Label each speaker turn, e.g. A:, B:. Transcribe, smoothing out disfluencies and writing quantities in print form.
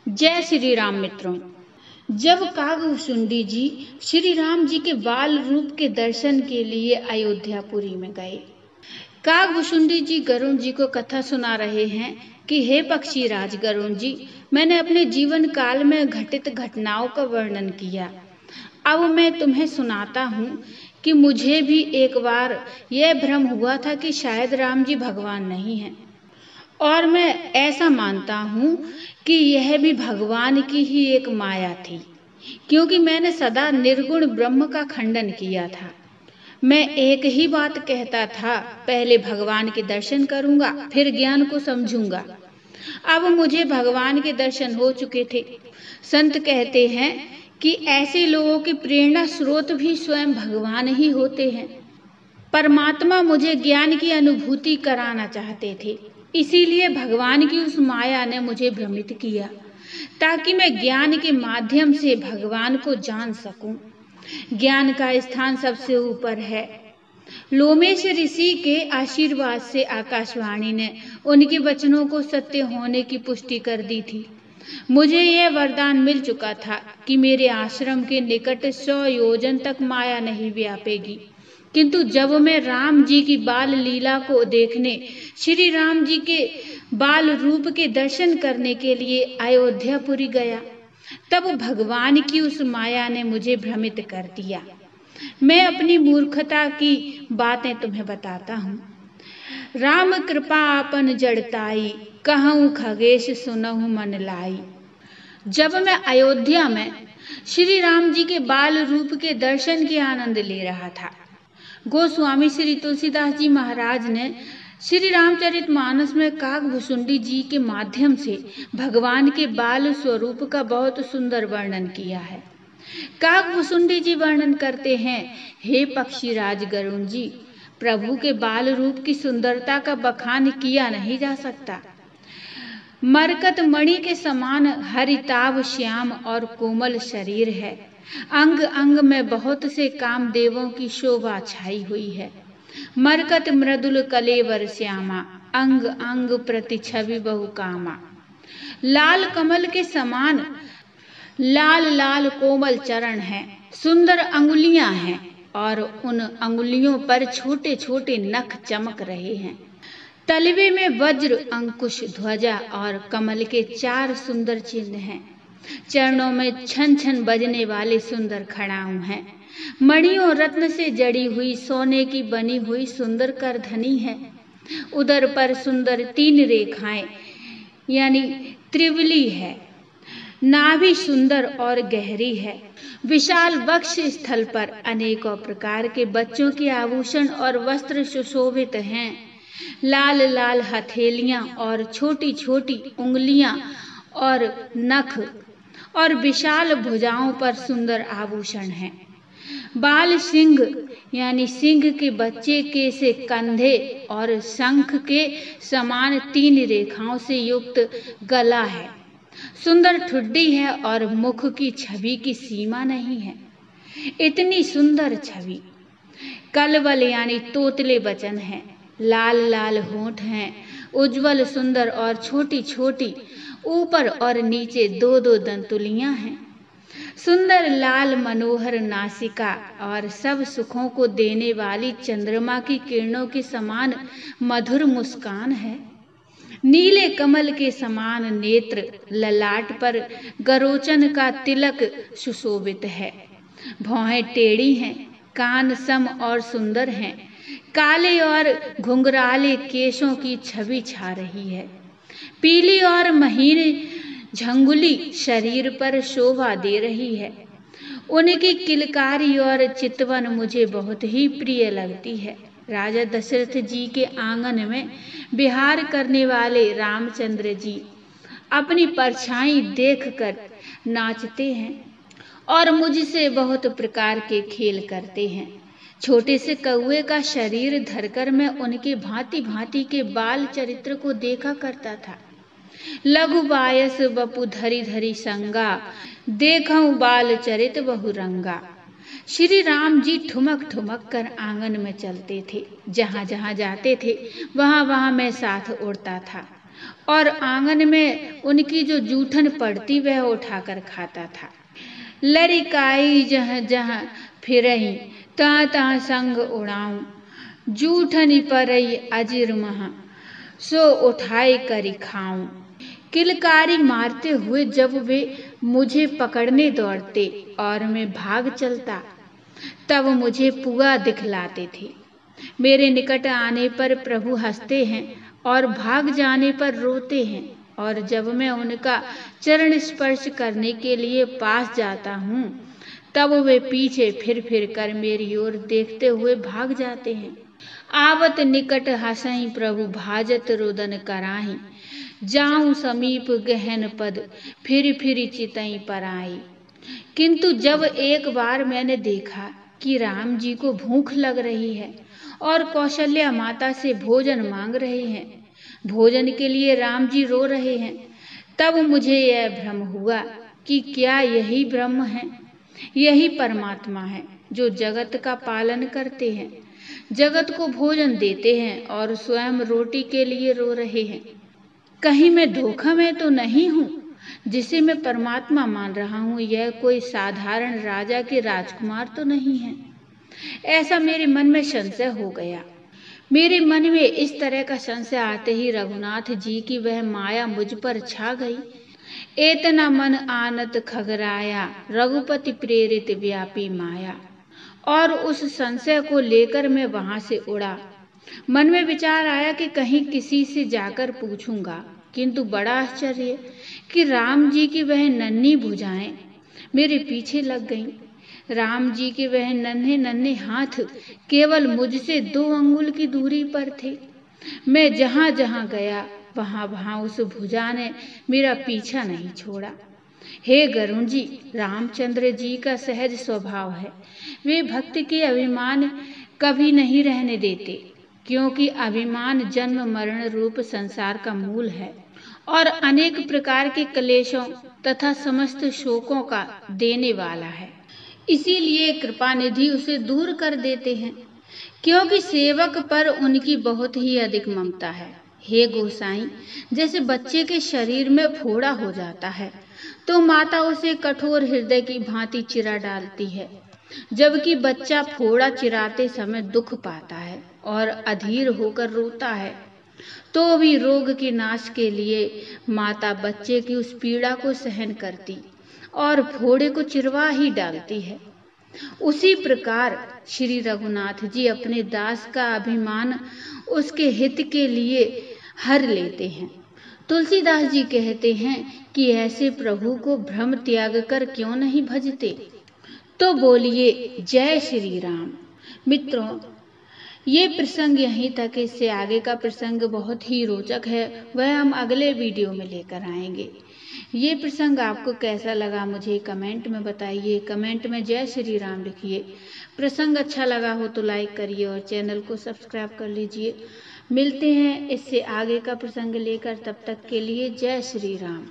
A: जय श्री राम मित्रों। जब कागभुसुंडी जी श्री राम जी के बाल रूप के दर्शन के लिए अयोध्यापुरी में गए। कागभुसुंडी जी गरुण जी को कथा सुना रहे हैं कि हे पक्षीराज गरुण जी, मैंने अपने जीवन काल में घटित घटनाओं का वर्णन किया। अब मैं तुम्हें सुनाता हूँ कि मुझे भी एक बार यह भ्रम हुआ था कि शायद राम जी भगवान नहीं हैं, और मैं ऐसा मानता हूँ कि यह भी भगवान की ही एक माया थी, क्योंकि मैंने सदा निर्गुण ब्रह्म का खंडन किया था। मैं एक ही बात कहता था, पहले भगवान के दर्शन करूंगा, फिर ज्ञान को समझूंगा। अब मुझे भगवान के दर्शन हो चुके थे। संत कहते हैं कि ऐसे लोगों के प्रेरणा स्रोत भी स्वयं भगवान ही होते हैं। परमात्मा मुझे ज्ञान की अनुभूति कराना चाहते थे, इसीलिए भगवान की उस माया ने मुझे भ्रमित किया, ताकि मैं ज्ञान के माध्यम से भगवान को जान सकूं। ज्ञान का स्थान सबसे ऊपर है। लोमेश ऋषि के आशीर्वाद से आकाशवाणी ने उनके वचनों को सत्य होने की पुष्टि कर दी थी। मुझे यह वरदान मिल चुका था कि मेरे आश्रम के निकट 100 योजन तक माया नहीं व्यापेगी। किंतु जब मैं राम जी की बाल लीला को देखने, श्री राम जी के बाल रूप के दर्शन करने के लिए अयोध्यापुरी गया, तब भगवान की उस माया ने मुझे भ्रमित कर दिया। मैं अपनी मूर्खता की बातें तुम्हें बताता हूँ। राम कृपा आपन जड़ताई, कहूँ खगेश सुनहु मन लाई। जब मैं अयोध्या में श्री राम जी के बाल रूप के दर्शन के आनंद ले रहा था, गोस्वामी श्री तुलसीदास जी महाराज ने श्री रामचरितमानस में कागभुसुंडी जी के माध्यम से भगवान के बाल स्वरूप का बहुत सुंदर वर्णन किया है। कागभुसुंडी जी वर्णन करते हैं, हे पक्षीराज गरुण जी, प्रभु के बाल रूप की सुंदरता का बखान किया नहीं जा सकता। मरकत मणि के समान हरिताभ श्याम और कोमल शरीर है। अंग अंग में बहुत से कामदेवों की शोभा छाई हुई है। मरकत मृदुल कलेवर श्यामा, अंग अंग प्रति छवि बहु कामा। लाल कमल के समान लाल लाल कोमल चरण हैं, सुंदर अंगुलियां हैं, और उन अंगुलियों पर छोटे छोटे नख चमक रहे हैं। तलवे में वज्र अंकुश ध्वजा और कमल के 4 सुंदर चिन्ह हैं। चरणों में छन छन बजने वाले सुंदर खड़ाऊ हैं। मणियों रत्न से जड़ी हुई सोने की बनी हुई सुंदर करधनी है। उदर पर सुंदर 3 रेखाएं यानी त्रिवली है। नाभि सुंदर और गहरी है। विशाल वक्ष स्थल पर अनेकों प्रकार के बच्चों के आभूषण और वस्त्र सुशोभित हैं। लाल लाल हथेलियां और छोटी छोटी उंगलियां और नख और विशाल भुजाओं पर सुंदर आभूषण हैं। बाल सिंह यानी सिंह के बच्चे के से कंधे और शंख के समान 3 रेखाओं से युक्त गला है। सुंदर ठुड्डी है और मुख की छवि की सीमा नहीं है। इतनी सुंदर छवि। कलबल यानी तोतले बचन है। लाल लाल होंठ हैं, उज्जवल सुंदर और छोटी छोटी, ऊपर और नीचे 2-2 दंतुलियां हैं। सुंदर लाल मनोहर नासिका और सब सुखों को देने वाली चंद्रमा की किरणों के समान मधुर मुस्कान है। नीले कमल के समान नेत्र, ललाट पर गरोचन का तिलक सुशोभित है। भौहें टेढ़ी हैं, कान सम और सुंदर हैं। काले और घुंघराले केशों की छवि छा रही है। पीली और महीन झंगुली शरीर पर शोभा दे रही है। उनकी किलकारी और चितवन मुझे बहुत ही प्रिय लगती है। राजा दशरथ जी के आंगन में विहार करने वाले रामचंद्र जी अपनी परछाई देखकर नाचते हैं और मुझसे बहुत प्रकार के खेल करते हैं। छोटे से कौवे का शरीर धरकर मैं उनके भांति भांति के बाल चरित्र को देखा करता था। लघु बायस बपु धरी धरी संगा, देखऊं बाल चरित बहु रंगा। श्री राम जी ठुमक ठुमक कर आंगन में चलते थे। जहां जहां जाते थे वहां वहां मैं साथ उड़ता था। और आंगन में उनकी जो जूठन पड़ती वह उठाकर खाता था। लरिकाई जहाँ जहाँ फिरही तहाँ तहाँ संग उड़ाऊं, जूठनी परई अजिर महा सो उठाए करी खाऊं। किलकारी मारते हुए जब वे मुझे पकड़ने दौड़ते और मैं भाग चलता, तब मुझे पुआ दिखलाते थे। मेरे निकट आने पर प्रभु हंसते हैं और भाग जाने पर रोते हैं, और जब मैं उनका चरण स्पर्श करने के लिए पास जाता हूँ, तब वे पीछे फिर कर मेरी ओर देखते हुए भाग जाते हैं। आवत निकट हंसई प्रभु भाजत रोदन कराही, जाऊं समीप गहन पद फिर चितई पराई। किंतु जब एक बार मैंने देखा कि राम जी को भूख लग रही है और कौशल्या माता से भोजन मांग रहे हैं, भोजन के लिए राम जी रो रहे हैं, तब मुझे यह भ्रम हुआ कि क्या यही ब्रह्म है, यही परमात्मा है जो जगत का पालन करते हैं, जगत को भोजन देते हैं और स्वयं रोटी के लिए रो रहे हैं। कहीं मैं धोखा में तो नहीं हूँ? जिसे मैं परमात्मा मान रहा हूँ यह कोई साधारण राजा के राजकुमार तो नहीं है। ऐसा मेरे मन में संशय हो गया। मेरे मन में इस तरह का संशय आते ही रघुनाथ जी की वह माया मुझ पर छा गई। एतना मन आनत खगराया, रघुपति प्रेरित व्यापी माया। और उस संशय को लेकर मैं वहां से उड़ा। मन में विचार आया कि कहीं किसी से जाकर पूछूंगा, किंतु बड़ा आश्चर्य कि राम जी की वह नन्ही भुजाएं मेरे पीछे लग गईं। राम जी के वह नन्हे नन्हे हाथ केवल मुझसे 2 अंगुल की दूरी पर थे। मैं जहां जहां गया वहां वहां उस भुजा ने मेरा पीछा नहीं छोड़ा। हे गरुण जी, रामचंद्र जी का सहज स्वभाव है, वे भक्त के अभिमान कभी नहीं रहने देते, क्योंकि अभिमान जन्म मरण रूप संसार का मूल है और अनेक प्रकार के क्लेशों तथा समस्त शोकों का देने वाला है। इसीलिए कृपा निधि उसे दूर कर देते हैं, क्योंकि सेवक पर उनकी बहुत ही अधिक ममता है। हे गोसाई, जैसे बच्चे के शरीर में फोड़ा हो जाता है तो माता उसे कठोर हृदय की भांति चिरा डालती है, जबकि बच्चा फोड़ा चिराते समय दुख पाता है और अधीर होकर रोता है, तो भी रोग के नाश के लिए माता बच्चे की उस पीड़ा को सहन करती और फोड़े को चिरवा ही डालती है। उसी प्रकार श्री रघुनाथ जी अपने दास का अभिमान उसके हित के लिए हर लेते हैं। तुलसीदास जी कहते हैं कि ऐसे प्रभु को भ्रम त्याग कर क्यों नहीं भजते। तो बोलिए जय श्री राम। मित्रों, ये प्रसंग यहीं तक। इससे आगे का प्रसंग बहुत ही रोचक है, वह हम अगले वीडियो में लेकर आएंगे। ये प्रसंग आपको कैसा लगा मुझे कमेंट में बताइए। कमेंट में जय श्री राम लिखिए। प्रसंग अच्छा लगा हो तो लाइक करिए और चैनल को सब्सक्राइब कर लीजिए। मिलते हैं इससे आगे का प्रसंग लेकर, तब तक के लिए जय श्री राम।